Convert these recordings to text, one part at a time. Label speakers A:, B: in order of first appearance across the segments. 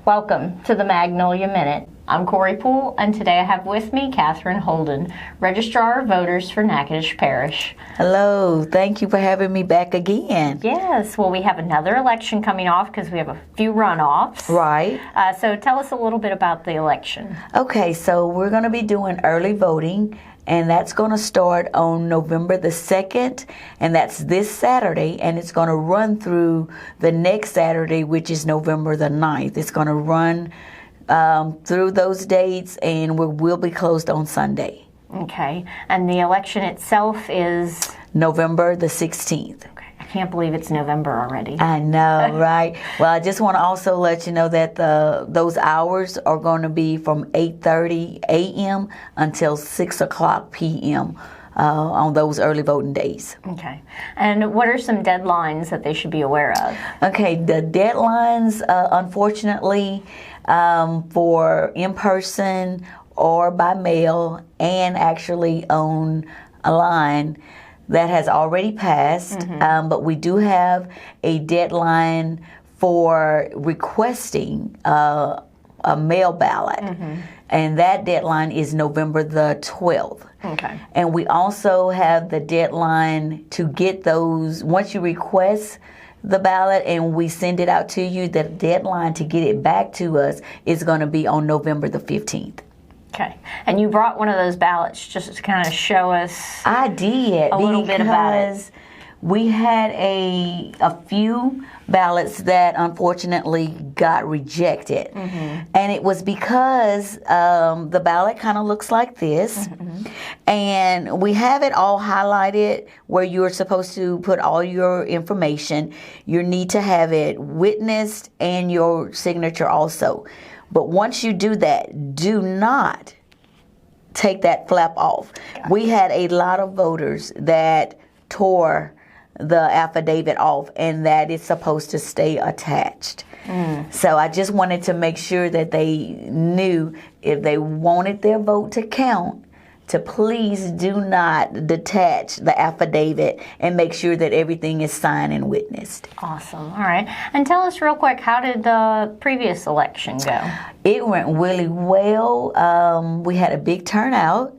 A: Welcome to the Magnolia Minute. I'm Corey Poole, and today I have with me Katherine Holden, Registrar of Voters for Natchitoches Parish.
B: Hello, thank you for having me back again.
A: Yes, well, we have another election coming off because we have a few runoffs.
B: Right.
A: So tell us a little bit about the election.
B: Okay, so we're going to be doing early voting, and that's going to start on November the 2nd, and that's this Saturday, and it's going to run through the next Saturday, which is November the 9th. It's going to run through those dates, and we'll be closed on Sunday.
A: Okay, and the election itself is?
B: November the 16th.
A: Okay, I can't believe it's November already.
B: I know, right? Well, I just want to also let you know that those hours are going to be from 8:30 a.m. until 6 o'clock p.m. On those early voting days.
A: Okay, and what are some deadlines that they should be aware of?
B: Okay, the deadlines, unfortunately, for in-person or by mail and actually on a line, that has already passed, but we do have a deadline for requesting a mail ballot, and that deadline is November the 12th.
A: Okay.
B: And we also have the deadline to get those, once you request the ballot and we send it out to you, the deadline to get it back to us is going to be on November the 15th.
A: Okay, and you brought one of those ballots just to kind of show us.
B: I did
A: a little bit about it.
B: We had a few ballots that unfortunately got rejected, and it was because the ballot kind of looks like this, and we have it all highlighted where you're supposed to put all your information. You need to have it witnessed and your signature also. But once you do that, do not take that flap off. Gotcha. We had a lot of voters that tore the affidavit off, and that is supposed to stay attached. So I just wanted to make sure that they knew if they wanted their vote to count, to please do not detach the affidavit and make sure that everything is signed and witnessed.
A: Awesome. All right. And tell us real quick, how did the previous election go?
B: It went really well. We had a big turnout.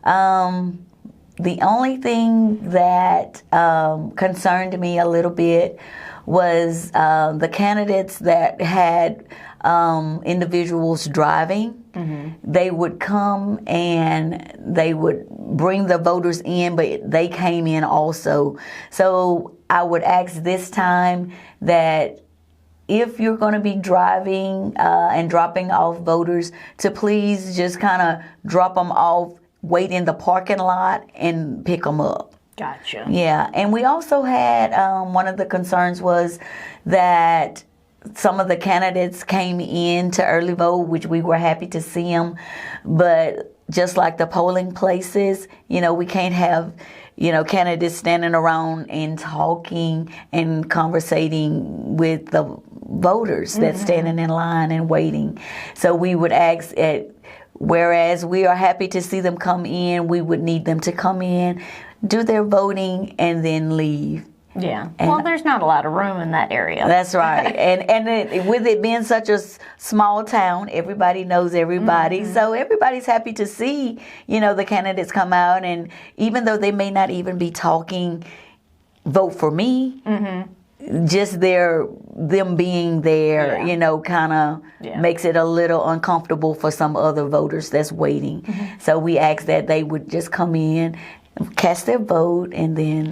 B: The only thing that concerned me a little bit was the candidates that had individuals driving. They would come and they would bring the voters in, but they came in also. So I would ask this time that if you're going to be driving and dropping off voters, to please just kind of drop them off, wait in the parking lot, and pick them up.
A: Gotcha.
B: Yeah, and we also had one of the concerns was that some of the candidates came in to early vote, which we were happy to see them, but just like the polling places, we can't have, candidates standing around and talking and conversating with the voters that's standing in line and waiting. So we would ask whereas we are happy to see them come in, we would need them to come in, do their voting, and then leave.
A: Yeah. Well, there's not a lot of room in that area.
B: That's right. and with it being such a small town, everybody knows everybody. So everybody's happy to see, the candidates come out. And even though they may not even be talking, vote for me, just them being there, kind of makes it a little uncomfortable for some other voters that's waiting. So we asked that they would just come in, cast their vote, and then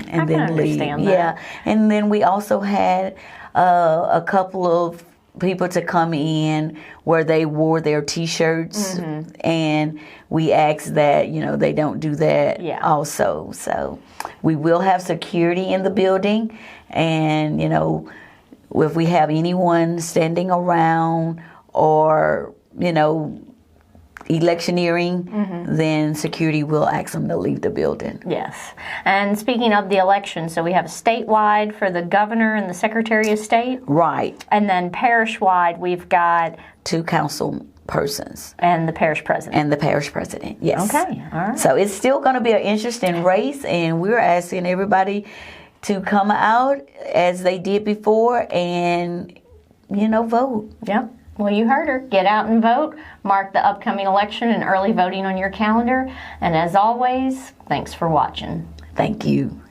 B: leave. Yeah, and then we also had a couple of people to come in where they wore their T-shirts, and we asked that they don't do that also. So we will have security in the building, and if we have anyone standing around or electioneering, then security will ask them to leave the building.
A: Yes. And speaking of the election, so we have statewide for the governor and the secretary of state.
B: Right.
A: And then parish-wide, we've got
B: 2 council persons.
A: And the parish president.
B: Yes.
A: Okay. All right.
B: So it's still going to be an interesting race, and we're asking everybody to come out as they did before and, vote.
A: Yep. Well, you heard her. Get out and vote. Mark the upcoming election and early voting on your calendar. And as always, thanks for watching.
B: Thank you.